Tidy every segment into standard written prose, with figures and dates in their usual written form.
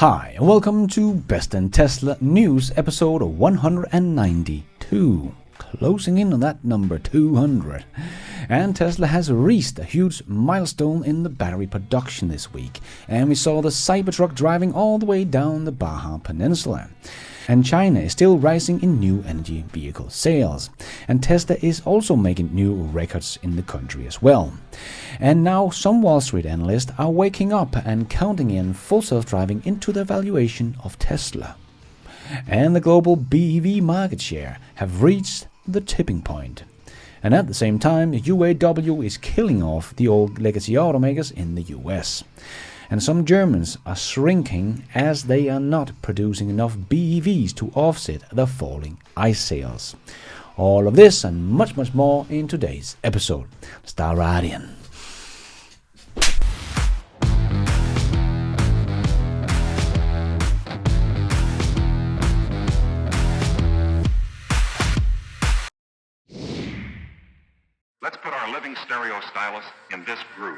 Hi, and welcome to Best in Tesla News episode 192. Closing in on that number 200. And Tesla has reached a huge milestone in the battery production this week. And we saw the Cybertruck driving all the way down the Baja Peninsula. And China is still rising in new energy vehicle sales. And Tesla is also making new records in the country as well. And now some Wall Street analysts are waking up and counting in full self-driving into the valuation of Tesla. And the global BEV market share have reached the tipping point. And at the same time, UAW is killing off the old legacy automakers in the US. And some Germans are shrinking as they are not producing enough BEVs to offset the falling ICE sales. All of this and much more in today's episode. Start right in. Let's put our living stereo stylus in this groove.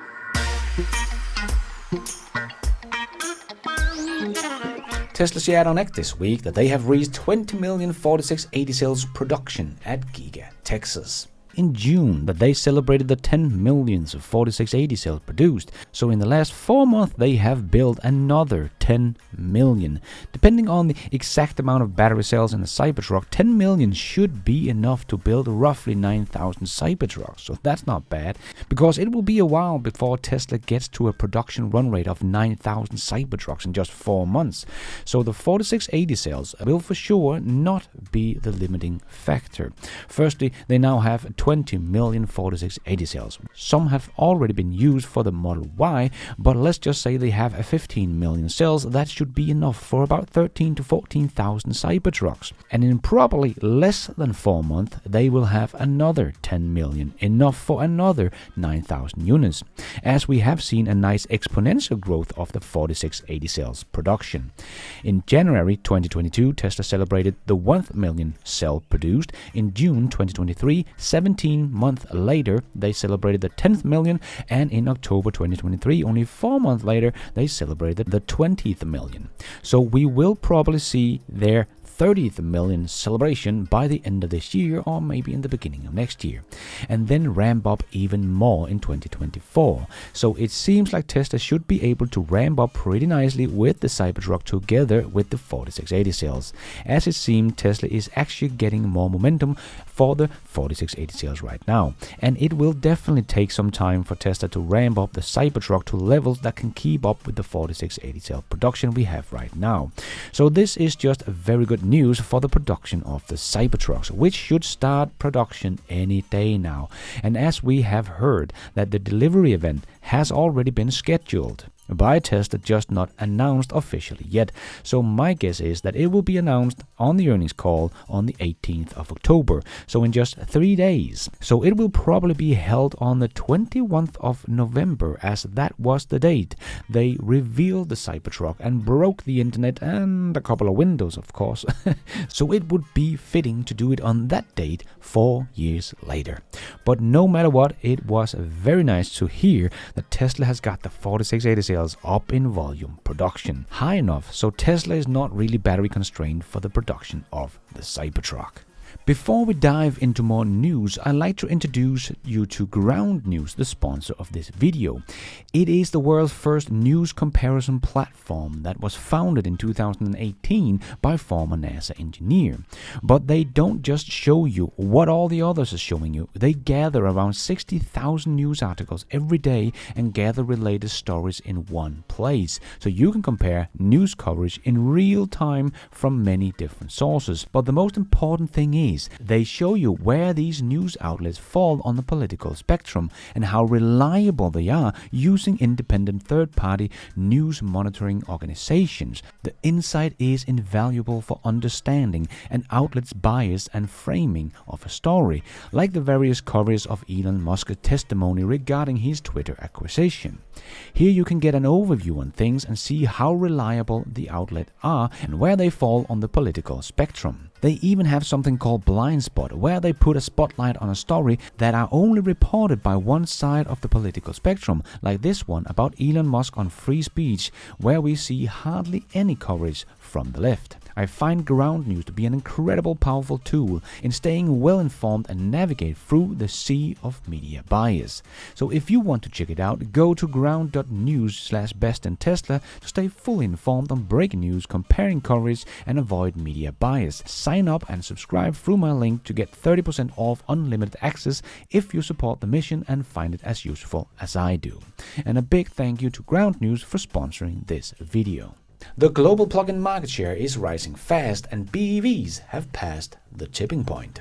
Tesla shared on X this week that they have reached 20 million 4680 cells production at Giga, Texas. In June, that they celebrated the 10 millionth of 4680 cells produced, so in the last 4 months they have built another 10 million. Depending on the exact amount of battery cells in the Cybertruck, 10 million should be enough to build roughly 9,000 Cybertrucks, so that's not bad, because it will be a while before Tesla gets to a production run rate of 9,000 Cybertrucks in just 4 months. So the 4680 cells will for sure not be the limiting factor. Firstly, they now have 20 million 4680 cells. Some have already been used for the Model Y, but let's just say they have a 15 million cells. That should be enough for about 13 to 14,000 Cybertrucks. And in probably less than 4 months, they will have another 10 million, enough for another 9,000 units, as we have seen a nice exponential growth of the 4680 cells production. In January 2022, Tesla celebrated the 1 million cell produced. In June 2023, 17 months later, they celebrated the 10th million, and in October 2023, only 4 months later, they celebrated the 20th million. So we will probably see their 30th million celebration by the end of this year, or maybe in the beginning of next year, and then ramp up even more in 2024. So it seems like Tesla should be able to ramp up pretty nicely with the Cybertruck together with the 4680 cells. As it seems, Tesla is actually getting more momentum for the 4680 cells right now, and it will definitely take some time for Tesla to ramp up the Cybertruck to levels that can keep up with the 4680 cell production we have right now. So this is just a very good news for the production of the Cybertrucks, which should start production any day now. And as we have heard that the delivery event has already been scheduled by Tesla, just not announced officially yet. So my guess is that it will be announced on the earnings call on the 18th of October, so in just 3 days. So it will probably be held on the 21st of November, as that was the date they revealed the Cybertruck and broke the internet and a couple of windows, of course. So it would be fitting to do it on that date 4 years later. But no matter what, it was very nice to hear that Tesla has got the 4680 cells up in volume production, high enough so Tesla is not really battery constrained for the production of the Cybertruck. Before we dive into more news, I'd like to introduce you to Ground News, the sponsor of this video. It is the world's first news comparison platform that was founded in 2018 by former NASA engineer. But they don't just show you what all the others are showing you. They gather around 60,000 news articles every day and gather related stories in one place, so you can compare news coverage in real time from many different sources. But the most important thing is they show you where these news outlets fall on the political spectrum and how reliable they are using independent third-party news monitoring organizations. The insight is invaluable for understanding an outlet's bias and framing of a story, like the various coverage of Elon Musk's testimony regarding his Twitter acquisition. Here you can get an overview on things and see how reliable the outlet are and where they fall on the political spectrum. They even have something called blind spot, where they put a spotlight on a story that are only reported by one side of the political spectrum, like this one about Elon Musk on free speech, where we see hardly any coverage from the left. I find ground news to be an incredible powerful tool in staying well informed and navigate through the sea of media bias. So if you want to check it out, go to ground.news/bestinTesla to stay fully informed on breaking news, comparing coverage and avoid media bias. Sign up and subscribe through my link to get 30% off unlimited access if you support the mission and find it as useful as I do. And a big thank you to Ground News for sponsoring this video. The global plug-in market share is rising fast and BEVs have passed the tipping point.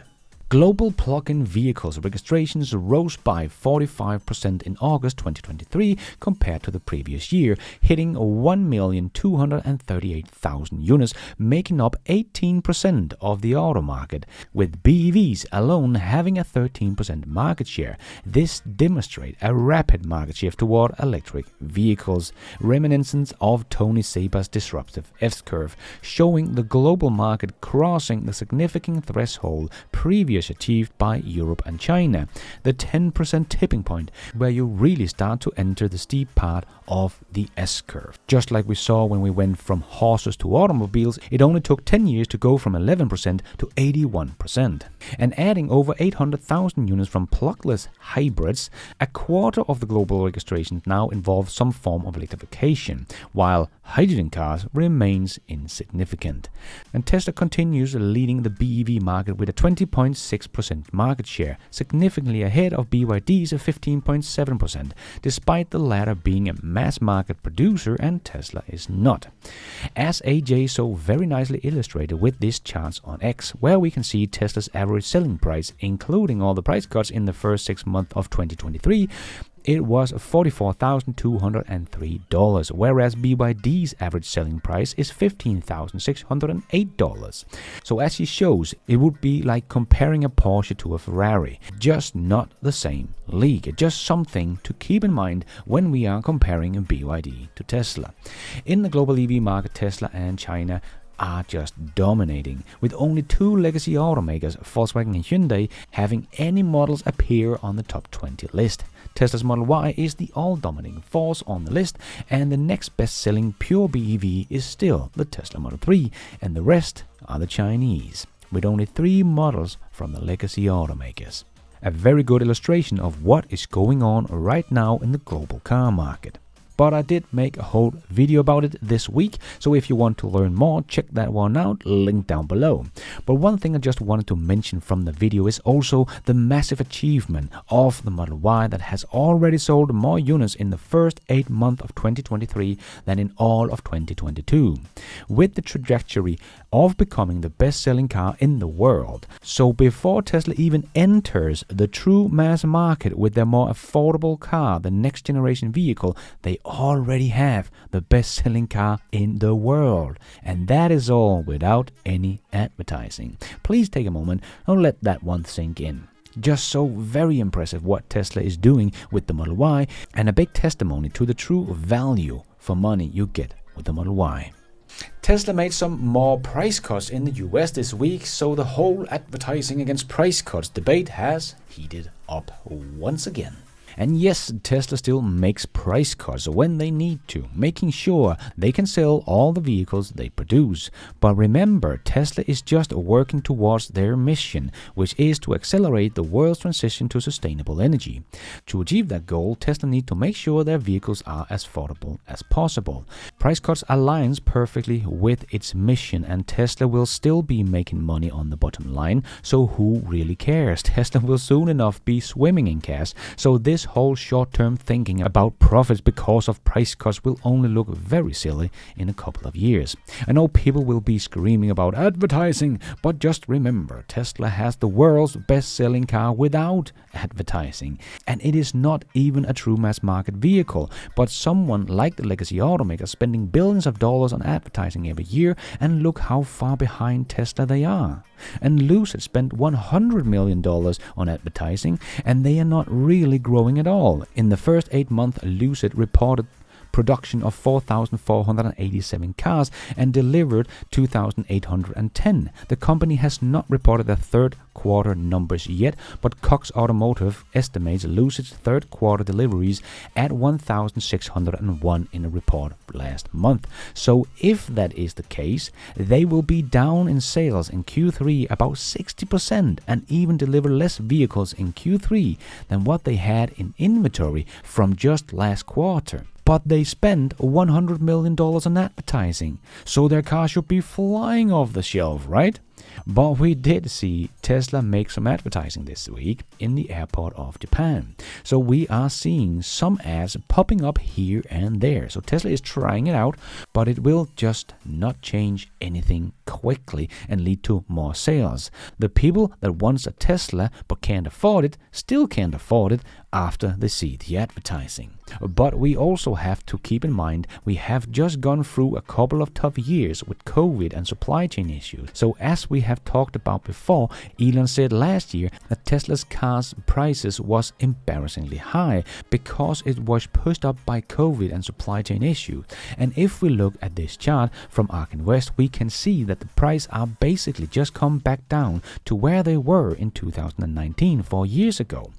Global plug-in vehicles registrations rose by 45% in August 2023 compared to the previous year, hitting 1,238,000 units, making up 18% of the auto market, with BEVs alone having a 13% market share. This demonstrates a rapid market shift toward electric vehicles, reminiscent of Tony Seba's disruptive S-curve, showing the global market crossing the significant threshold previously achieved by Europe and China, the 10% tipping point, where you really start to enter the steep part of the S-curve. Just like we saw when we went from horses to automobiles, it only took 10 years to go from 11% to 81%. And adding over 800,000 units from plugless hybrids, a quarter of the global registrations now involve some form of electrification, while hydrogen cars remains insignificant. And Tesla continues leading the BEV market with a 20.6% market share, significantly ahead of BYD's 15.7%, despite the latter being a mass market producer and Tesla is not. As AJ so very nicely illustrated with this chart on X, where we can see Tesla's average selling price, including all the price cuts in the first 6 months of 2023, it was $44,203, whereas BYD's average selling price is $15,608. So as he shows, it would be like comparing a Porsche to a Ferrari, just not the same league, just something to keep in mind when we are comparing BYD to Tesla. In the global EV market, Tesla and China are just dominating, with only two legacy automakers, Volkswagen and Hyundai, having any models appear on the top 20 list. Tesla's Model Y is the all-dominating force on the list, and the next best-selling pure BEV is still the Tesla Model 3, and the rest are the Chinese, with only 3 models from the legacy automakers. A very good illustration of what is going on right now in the global car market. But I did make a whole video about it this week, so if you want to learn more, check that one out, link down below. But one thing I just wanted to mention from the video is also the massive achievement of the Model Y that has already sold more units in the first 8 months of 2023 than in all of 2022, with the trajectory of becoming the best-selling car in the world. So before Tesla even enters the true mass market with their more affordable car, the next generation vehicle, they already have the best-selling car in the world. And that is all without any advertising. Please take a moment and let that one sink in. Just so very impressive what Tesla is doing with the Model Y, and a big testimony to the true value for money you get with the Model Y. Tesla made some more price cuts in the US this week, so the whole advertising against price cuts debate has heated up once again. And yes, Tesla still makes price cuts when they need to, making sure they can sell all the vehicles they produce. But remember, Tesla is just working towards their mission, which is to accelerate the world's transition to sustainable energy. To achieve that goal, Tesla needs to make sure their vehicles are as affordable as possible. Price cuts aligns perfectly with its mission, and Tesla will still be making money on the bottom line, so who really cares? Tesla will soon enough be swimming in cash, so this whole short-term thinking about profits because of price cuts will only look very silly in a couple of years. I know people will be screaming about advertising, but just remember, Tesla has the world's best-selling car without advertising, and it is not even a true mass market vehicle, but someone like the legacy automaker spending billions of dollars on advertising every year, and look how far behind Tesla they are. And Lucid spent $100 million on advertising, and they are not really growing at all. In the first 8 months, Lucid reported production of 4,487 cars and delivered 2,810. The company has not reported their third quarter numbers yet, but Cox Automotive estimates Lucid's third quarter deliveries at 1,601 in a report last month. So if that is the case, they will be down in sales in Q3 about 60% and even deliver less vehicles in Q3 than what they had in inventory from just last quarter. But they spent $100 million on advertising, so their car should be flying off the shelf, right? But we did see Tesla make some advertising this week in the airport of Japan. So we are seeing some ads popping up here and there. So Tesla is trying it out, but it will just not change anything quickly and lead to more sales. The people that wants a Tesla but can't afford it still can't afford it after they see the advertising. But we also have to keep in mind we have just gone through a couple of tough years with COVID and supply chain issues. So as we have talked about before, Elon said last year that Tesla's cars prices was embarrassingly high because it was pushed up by COVID and supply chain issues. And if we look at this chart from Ark Invest, we can see that the price are basically just come back down to where they were in 2019, 4 years ago.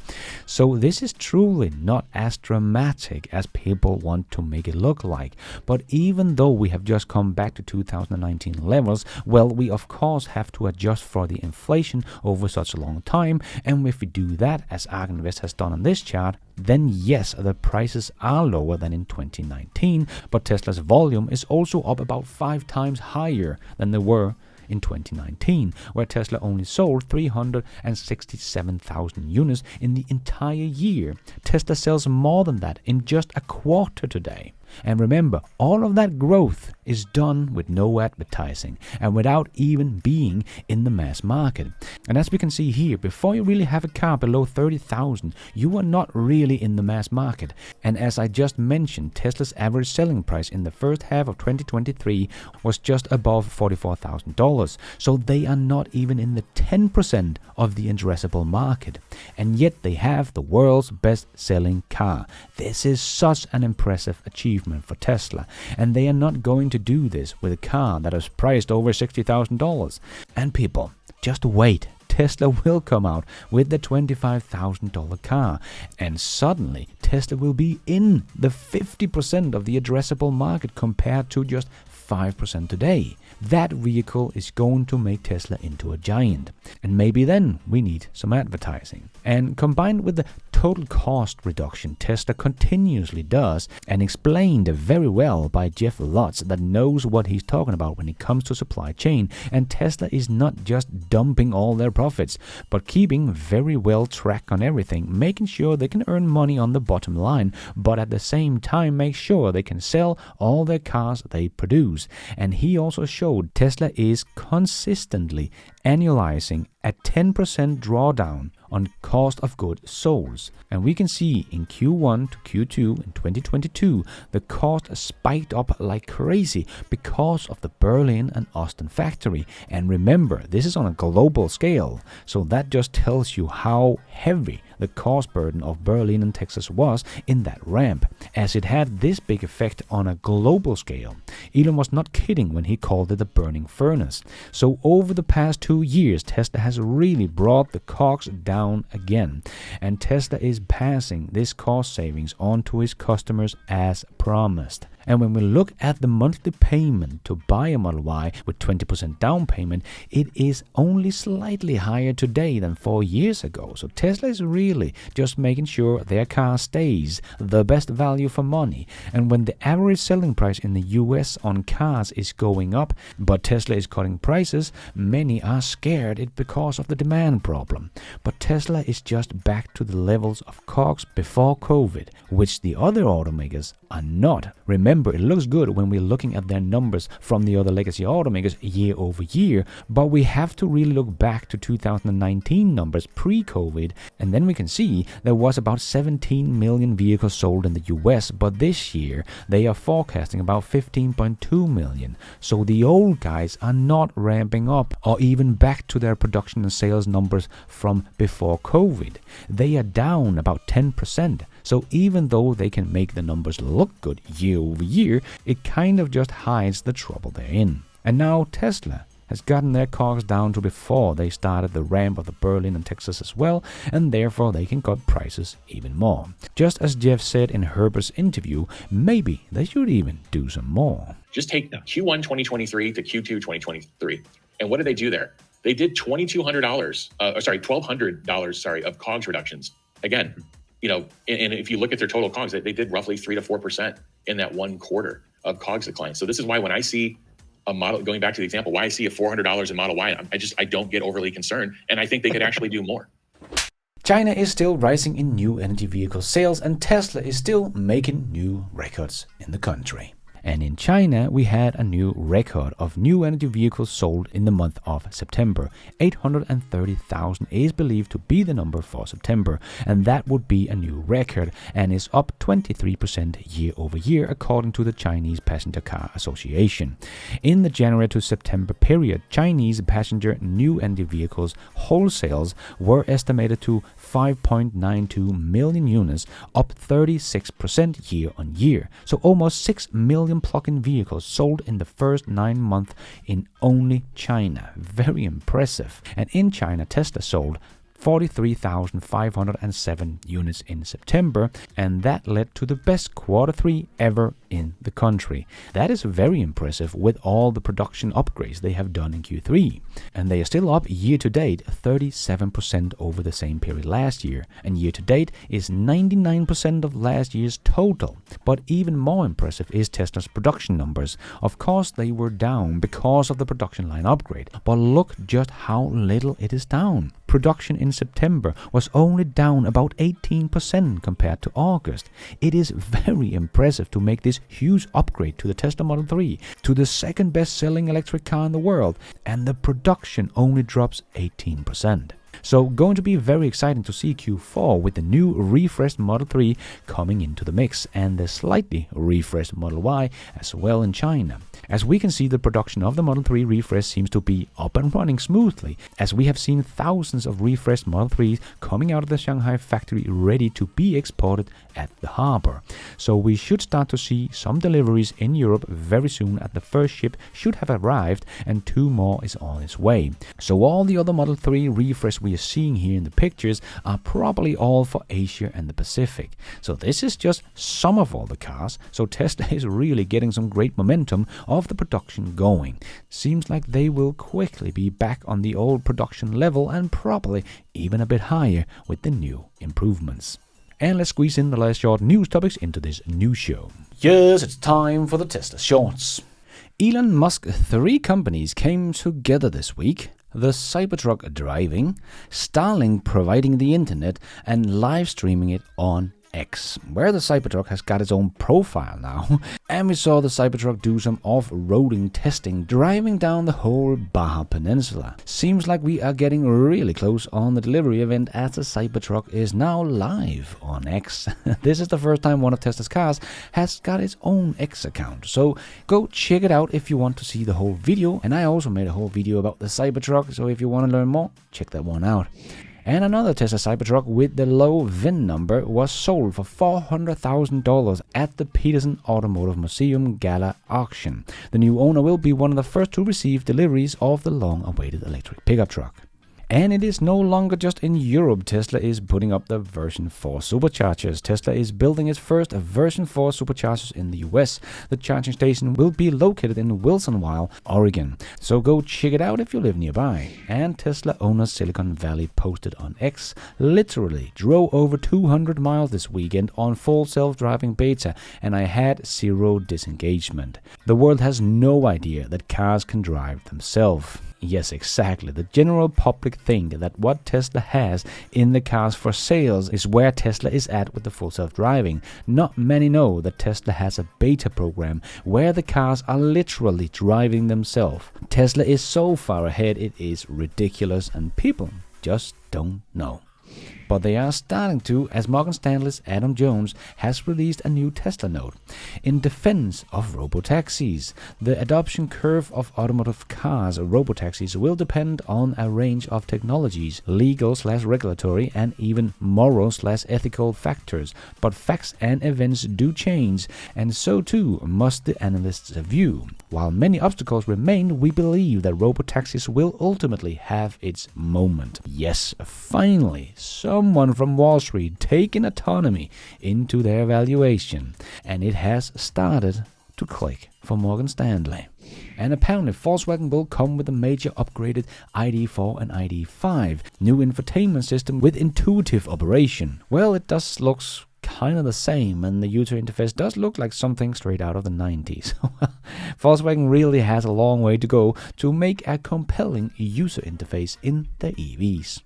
So this is truly not as dramatic as people want to make it look like. But even though we have just come back to 2019 levels, well, we of course have to adjust for the inflation over such a long time. And if we do that, as Ark Invest has done on this chart, then yes, the prices are lower than in 2019, but Tesla's volume is also up about 5 times higher than they were in 2019, where Tesla only sold 367,000 units in the entire year. Tesla sells more than that in just a quarter today. And remember, all of that growth is done with no advertising and without even being in the mass market. And as we can see here, before you really have a car below 30,000, you are not really in the mass market. And as I just mentioned, Tesla's average selling price in the first half of 2023 was just above $44,000. So they are not even in the 10% of the addressable market. And yet they have the world's best-selling car. This is such an impressive achievement for Tesla, and they are not going to do this with a car that is priced over $60,000. And people, just wait. Tesla will come out with the $25,000 car, and suddenly Tesla will be in the 50% of the addressable market compared to just 5% today. That vehicle is going to make Tesla into a giant. And maybe then we need some advertising. And combined with the total cost reduction Tesla continuously does, and explained very well by Jeff Lutz that knows what he's talking about when it comes to supply chain, and Tesla is not just dumping all their profits, but keeping very well track on everything, making sure they can earn money on the bottom line, but at the same time make sure they can sell all their cars they produce. And he also showed Tesla is consistently annualizing a 10% drawdown on cost of goods sold. And we can see in Q1 to Q2 in 2022, the cost spiked up like crazy because of the Berlin and Austin factory. And remember, this is on a global scale, so that just tells you how heavy the cost burden of Berlin and Texas was in that ramp, as it had this big effect on a global scale. Elon was not kidding when he called it a burning furnace. So over the past 2 years, Tesla has really brought the COGS down again, and Tesla is passing this cost savings on to his customers as promised. And when we look at the monthly payment to buy a Model Y with 20% down payment, it is only slightly higher today than 4 years ago. So Tesla is really just making sure their car stays the best value for money. And when the average selling price in the US on cars is going up, but Tesla is cutting prices, many are scared it's because of the demand problem. But Tesla is just back to the levels of COGS before COVID, which the other automakers are not. Remember, it looks good when we're looking at their numbers from the other legacy automakers year over year, but we have to really look back to 2019 numbers pre-COVID, and then we can see there was about 17 million vehicles sold in the US, but this year they are forecasting about 15.2 million. So the old guys are not ramping up or even back to their production and sales numbers from before COVID. They are down about 10%. So even though they can make the numbers look good year over year, it kind of just hides the trouble they're in. And now Tesla has gotten their COGS down to before they started the ramp of the Berlin and Texas as well, and therefore they can cut prices even more. Just as Jeff said in Herbert's interview, maybe they should even do some more. Just take Q1 2023 to Q2 2023. And what did they do there? They did $1,200 of COGS reductions. Again, and if you look at their total COGS, they did roughly 3 to 4% in that one quarter of COGS decline. So this is why when I see a model, going back to the example, why I see a $400 in Model Y, I don't get overly concerned. And I think they could actually do more. China is still rising in new energy vehicle sales, and Tesla is still making new records in the country. And in China, we had a new record of new energy vehicles sold in the month of September. 830,000 is believed to be the number for September, and that would be a new record and is up 23% year over year according to the Chinese Passenger Car Association. In the January to September period, Chinese passenger new energy vehicles wholesales were estimated to 5.92 million units, up 36% year on year. So almost 6 million plug-in vehicles sold in the first 9 months in only China. Very impressive. And in China, Tesla sold 43,507 units in September, and that led to the best Q3 ever in the country. That is very impressive with all the production upgrades they have done in Q3. And they are still up year to date 37% over the same period last year, and year to date is 99% of last year's total. But even more impressive is Tesla's production numbers. Of course, they were down because of the production line upgrade, but look just how little it is down. Production in September was only down about 18% compared to August. It is very impressive to make this huge upgrade to the Tesla Model 3, to the second best-selling electric car in the world, and the production only drops 18%. So going to be very exciting to see Q4 with the new refreshed Model 3 coming into the mix, and the slightly refreshed Model Y as well in China. As we can see, the production of the Model 3 refresh seems to be up and running smoothly, as we have seen thousands of refreshed Model 3s coming out of the Shanghai factory ready to be exported at the harbor. So we should start to see some deliveries in Europe very soon, as the first ship should have arrived and 2 more is on its way. So all the other Model 3 refresh we are seeing here in the pictures are probably all for Asia and the Pacific. So this is just some of all the cars, so Tesla is really getting some great momentum of the production going. Seems like they will quickly be back on the old production level and probably even a bit higher with the new improvements. And let's squeeze in the last short news topics into this new show. Yes, it's time for the Tesla Shorts. Elon Musk's 3 companies came together this week: the Cybertruck driving, Starlink providing the internet, and live streaming it on X, where the Cybertruck has got its own profile now. And we saw the Cybertruck do some off-roading testing, driving down the whole Baja Peninsula. Seems like we are getting really close on the delivery event, as the Cybertruck is now live on X. This is the first time one of Tesla's cars has got its own X account, so go check it out if you want to see the whole video. And I also made a whole video about the Cybertruck, so if you want to learn more, check that one out. And another Tesla Cybertruck with the low VIN number was sold for $400,000 at the Peterson Automotive Museum Gala auction. The new owner will be one of the first to receive deliveries of the long-awaited electric pickup truck. And it is no longer just in Europe Tesla is putting up the version 4 superchargers. Tesla is building its first version 4 superchargers in the US. The charging station will be located in Wilsonville, Oregon. So go check it out if you live nearby. And Tesla owner Silicon Valley posted on X, literally drove over 200 miles this weekend on full self-driving beta, and I had 0 disengagement. The world has no idea that cars can drive themselves. Yes, exactly. The general public think that what Tesla has in the cars for sales is where Tesla is at with the full self-driving. Not many know that Tesla has a beta program where the cars are literally driving themselves. Tesla is so far ahead, it is ridiculous, and people just don't know. but they are starting to, as Morgan Stanley's Adam Jones has released a new Tesla note. In defense of robotaxis, the adoption curve of automotive cars, robotaxis, will depend on a range of technologies, legal/regulatory, and even moral/ethical factors. But facts and events do change, and so too must the analysts' view. While many obstacles remain, we believe that robotaxis will ultimately have its moment. Yes, finally, someone from Wall Street taking autonomy into their valuation, and it has started to click for Morgan Stanley. And apparently Volkswagen will come with a major upgraded ID.4 and ID.5 new infotainment system with intuitive operation. Well, it does looks kind of the same, and the user interface does look like something straight out of the 90s. Volkswagen really has a long way to go to make a compelling user interface in the EVs.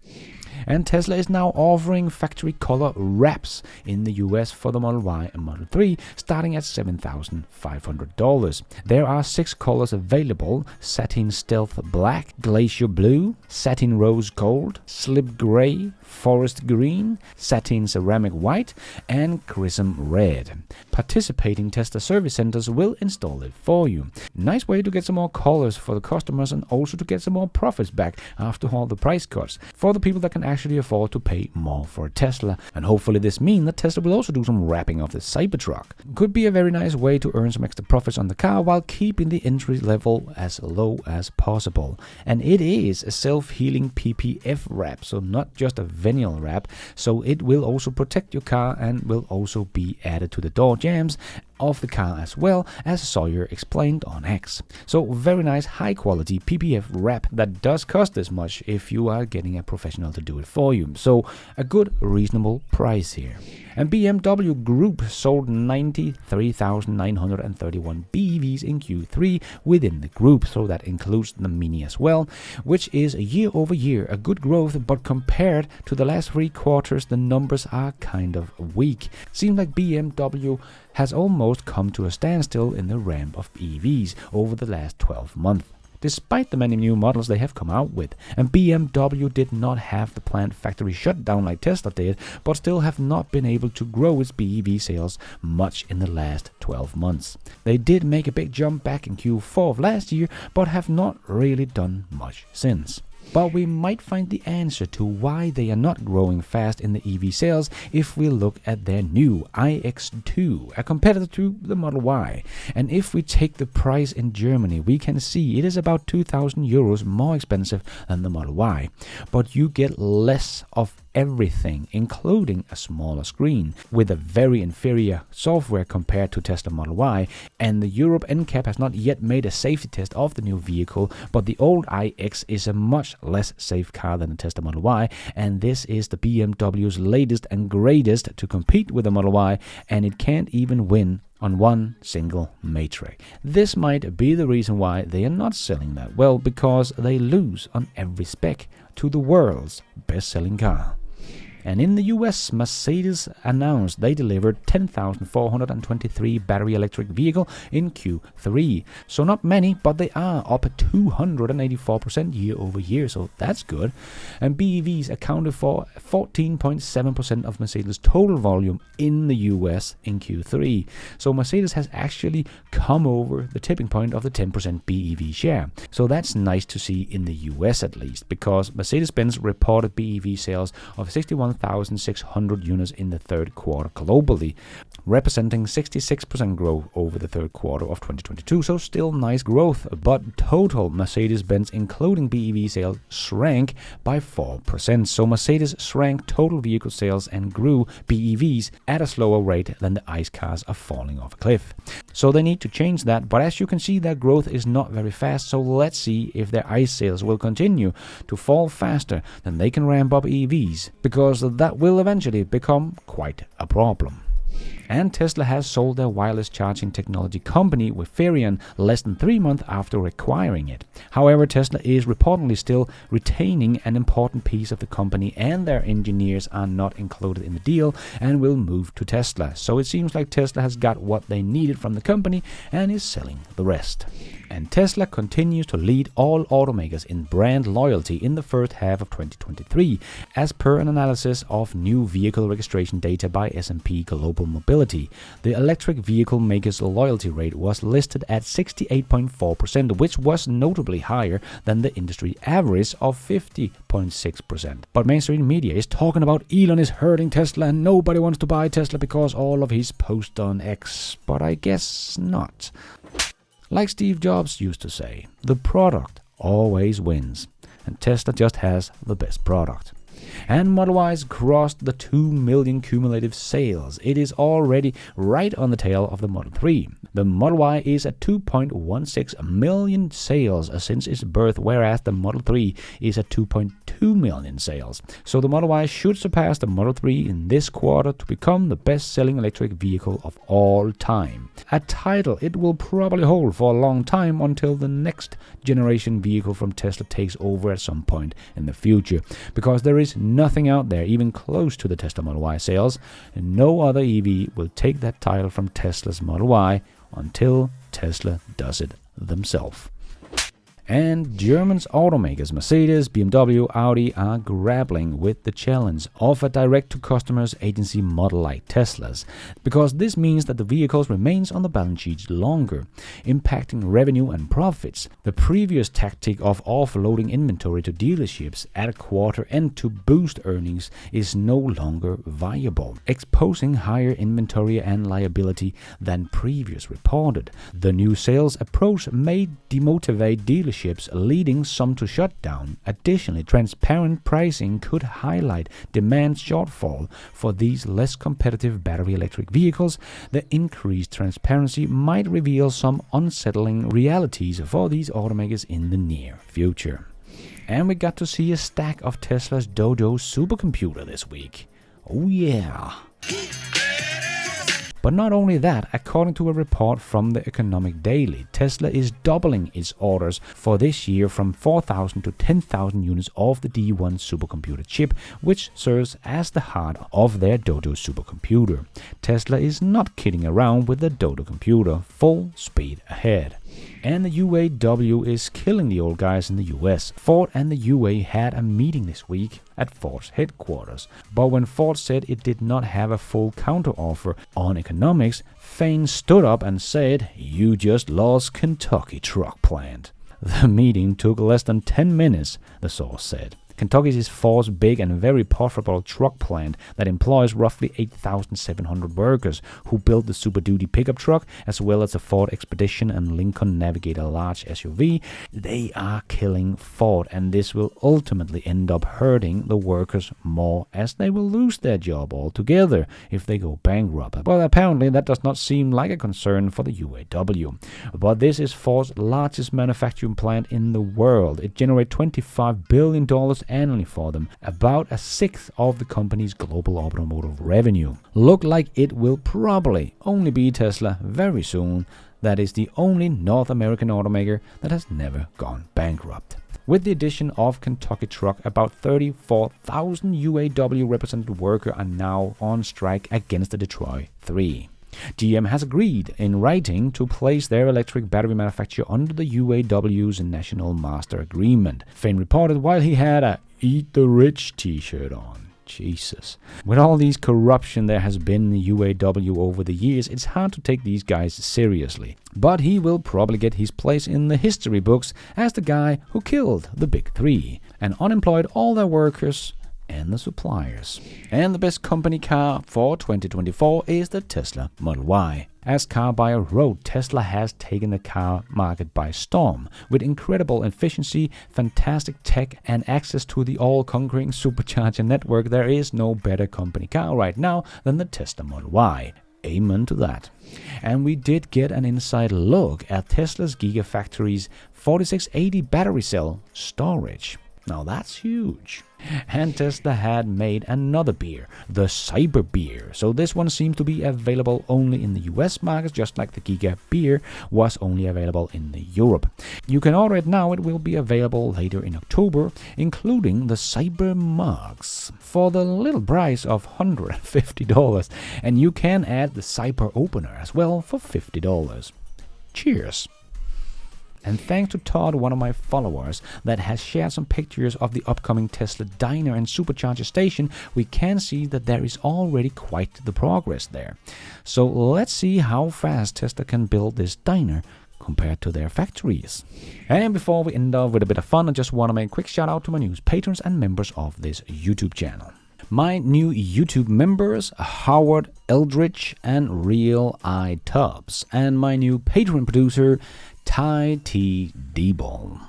And Tesla is now offering factory color wraps in the US for the Model Y and Model 3, starting at $7,500. There are 6 colors available: Satin Stealth Black, Glacier Blue, Satin Rose Gold, Slip Gray, Forest Green, Satin Ceramic White, and Chrism Red. Participating Tesla service centers will install it for you. Nice way to get some more colors for the customers and also to get some more profits back after all the price cuts for the people that can actually afford to pay more for a Tesla. And hopefully this means that Tesla will also do some wrapping of the Cybertruck. Could be a very nice way to earn some extra profits on the car while keeping the entry level as low as possible. And it is a self-healing PPF wrap, so not just a vinyl wrap, so it will also protect your car and will also be added to the door jambs of the car as well, as Sawyer explained on X. So very nice high quality PPF wrap that does cost this much if you are getting a professional to do it for you. So a good reasonable price here. And BMW Group sold 93,931 BEVs in Q3 within the group, so that includes the Mini as well, which is year over year a good growth, but compared to the last 3 quarters the numbers are kind of weak. Seems like BMW has almost come to a standstill in the ramp of EVs over the last 12 months. Despite the many new models they have come out with, and BMW did not have the planned factory shut down like Tesla did, but still have not been able to grow its BEV sales much in the last 12 months. They did make a big jump back in Q4 of last year, but have not really done much since. But we might find the answer to why they are not growing fast in the EV sales if we look at their new iX2, a competitor to the Model Y. And if we take the price in Germany, we can see it is about 2,000 euros more expensive than the Model Y. But you get less of everything, including a smaller screen, with a very inferior software compared to Tesla Model Y, and the Europe NCAP has not yet made a safety test of the new vehicle, but the old iX is a much less safe car than the Tesla Model Y, and this is the BMW's latest and greatest to compete with the Model Y, and it can't even win on one single matrix. This might be the reason why they are not selling that well, because they lose on every spec to the world's best-selling car. And in the US, Mercedes announced they delivered 10,423 battery electric vehicles in Q3. So not many, but they are up 284% year over year, so that's good. And BEVs accounted for 14.7% of Mercedes' total volume in the US in Q3. So Mercedes has actually come over the tipping point of the 10% BEV share. So that's nice to see in the US at least, because Mercedes-Benz reported BEV sales of 61,600 units in the third quarter globally, representing 66% growth over the third quarter of 2022, so still nice growth, but total Mercedes-Benz including BEV sales shrank by 4%, so Mercedes shrank total vehicle sales and grew BEVs at a slower rate than the ICE cars are falling off a cliff. So they need to change that, but as you can see, their growth is not very fast, so let's see if their ICE sales will continue to fall faster than they can ramp up EVs, because that will eventually become quite a problem. And Tesla has sold their wireless charging technology company Wiferion less than 3 months after acquiring it. However, Tesla is reportedly still retaining an important piece of the company, and their engineers are not included in the deal and will move to Tesla. So it seems like Tesla has got what they needed from the company and is selling the rest. And Tesla continues to lead all automakers in brand loyalty in the first half of 2023, as per an analysis of new vehicle registration data by S&P Global Mobility. The electric vehicle makers' loyalty rate was listed at 68.4%, which was notably higher than the industry average of 50.6%. But mainstream media is talking about Elon is hurting Tesla and nobody wants to buy Tesla because all of his posts on X, but I guess not. Like Steve Jobs used to say, the product always wins, and Tesla just has the best product. And Model Y crossed the 2 million cumulative sales. It is already right on the tail of the Model 3. The Model Y is at 2.16 million sales since its birth, whereas the Model 3 is at 2.2 million sales. So the Model Y should surpass the Model 3 in this quarter to become the best-selling electric vehicle of all time. A title it will probably hold for a long time until the next generation vehicle from Tesla takes over at some point in the future, because there is nothing out there even close to the Tesla Model Y sales, and no other EV will take that title from Tesla's Model Y until Tesla does it themselves. And German automakers Mercedes, BMW, Audi are grappling with the challenge of a direct-to-customers agency model like Tesla's, because this means that the vehicles remains on the balance sheet longer, impacting revenue and profits. The previous tactic of offloading inventory to dealerships at a quarter end to boost earnings is no longer viable, exposing higher inventory and liability than previous reported. The new sales approach may demotivate dealerships, leading some to shut down. Additionally, transparent pricing could highlight demand shortfall for these less competitive battery electric vehicles. The increased transparency might reveal some unsettling realities for these automakers in the near future. And we got to see a stack of Tesla's Dodo supercomputer this week. Oh yeah! But not only that, according to a report from the Economic Daily, Tesla is doubling its orders for this year from 4,000 to 10,000 units of the D1 supercomputer chip, which serves as the heart of their Dodo supercomputer. Tesla is not kidding around with the Dodo computer, full speed ahead. And the UAW is killing the old guys in the US. Ford and the UA had a meeting this week at Ford's headquarters. But when Ford said it did not have a full counteroffer on economics, Fain stood up and said, "You just lost Kentucky truck plant." The meeting took less than 10 minutes, the source said. Kentucky is Ford's big and very profitable truck plant that employs roughly 8,700 workers who build the Super Duty pickup truck as well as the Ford Expedition and Lincoln Navigator large SUV. They are killing Ford, and this will ultimately end up hurting the workers more, as they will lose their job altogether if they go bankrupt. Well, apparently that does not seem like a concern for the UAW. But this is Ford's largest manufacturing plant in the world. It generates $25 billion annually for them, about a sixth of the company's global automotive revenue. Look like it will probably only be Tesla very soon. That is the only North American automaker that has never gone bankrupt. With the addition of Kentucky Truck, about 34,000 UAW represented workers are now on strike against the Detroit 3. GM has agreed in writing to place their electric battery manufacturer under the UAW's National Master Agreement. Fain reported while he had a "Eat the Rich" t-shirt on. Jesus. With all these corruption there has been in the UAW over the years, it's hard to take these guys seriously. But he will probably get his place in the history books as the guy who killed the Big Three and unemployed all their workers and the suppliers. And the best company car for 2024 is the Tesla Model Y. As Car Buyer wrote, Tesla has taken the car market by storm. With incredible efficiency, fantastic tech, and access to the all-conquering supercharger network, there is no better company car right now than the Tesla Model Y. Amen to that. And we did get an inside look at Tesla's Gigafactory's 4680 battery cell storage. Now that's huge. And Tesla had made another beer, the Cyber Beer. So this one seems to be available only in the US markets, just like the Giga beer was only available in the Europe. You can order it now. It will be available later in October, including the Cyber mugs for the little price of $150. And you can add the Cyber opener as well for $50. Cheers. And thanks to Todd, one of my followers, that has shared some pictures of the upcoming Tesla diner and supercharger station, we can see that there is already quite the progress there. So let's see how fast Tesla can build this diner compared to their factories. And before we end off with a bit of fun, I just want to make a quick shout out to my new patrons and members of this YouTube channel. My new YouTube members, Howard Eldridge and Real Eye Tubbs, and my new Patreon producer, Ty T. D-Ball.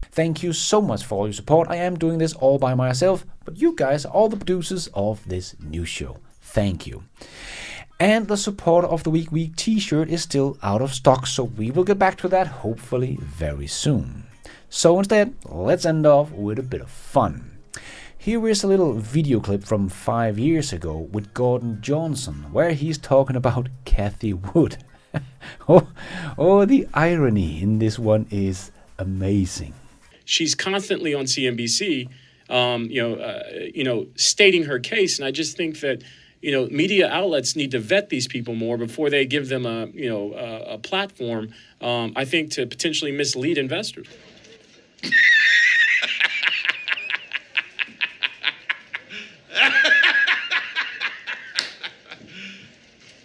Thank you so much for all your support. I am doing this all by myself, but you guys are all the producers of this new show. Thank you. And the Supporter of the Week t-shirt is still out of stock, so we will get back to that hopefully very soon. So instead, let's end off with a bit of fun. Here is a little video clip from 5 years ago with Gordon Johnson, where he's talking about Kathy Wood. oh, the irony in this one is amazing. She's constantly on CNBC, stating her case, and I just think that media outlets need to vet these people more before they give them a platform. I think to potentially mislead investors.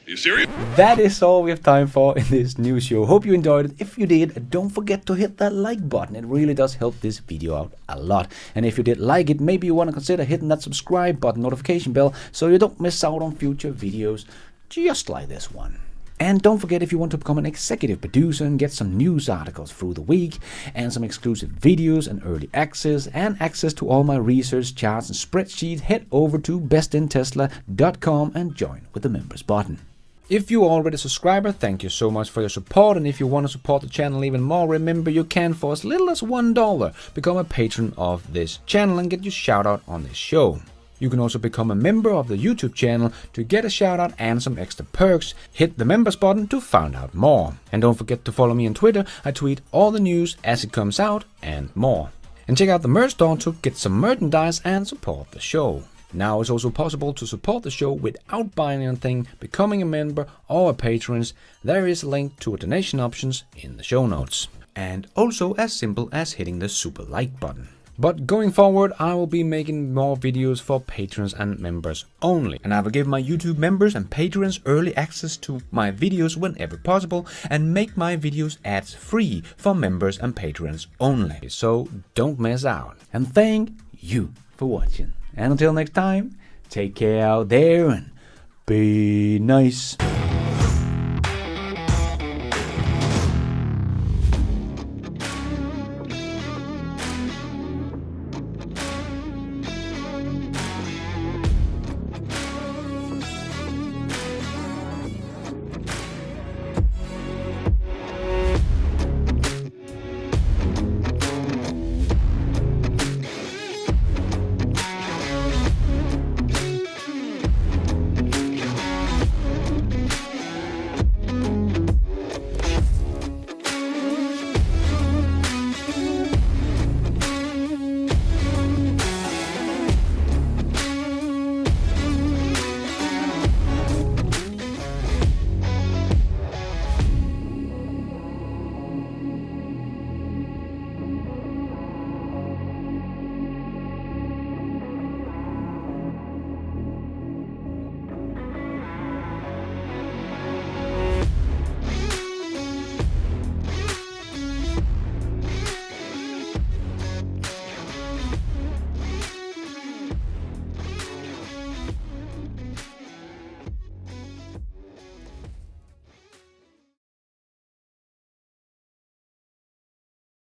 You serious? That is all we have time for in this news show. Hope you enjoyed it. If you did, don't forget to hit that like button. It really does help this video out a lot. And if you did like it, maybe you want to consider hitting that subscribe button, notification bell, so you don't miss out on future videos just like this one. And don't forget, if you want to become an executive producer and get some news articles through the week, and some exclusive videos and early access, and access to all my research, charts and spreadsheets, head over to bestintesla.com and join with the members button. If you are already a subscriber, thank you so much for your support, and if you want to support the channel even more, remember you can, for as little as $1, become a patron of this channel and get your shout out on this show. You can also become a member of the YouTube channel to get a shout out and some extra perks. Hit the members button to find out more. And don't forget to follow me on Twitter. I tweet all the news as it comes out and more. And check out the merch store to get some merchandise and support the show. Now it's also possible to support the show without buying anything, becoming a member or a patron. There is a link to a donation options in the show notes. And also as simple as hitting the super like button. But going forward, I will be making more videos for patrons and members only. And I will give my YouTube members and patrons early access to my videos whenever possible, and make my videos ads free for members and patrons only. So don't miss out. And thank you for watching. And until next time, take care out there and be nice.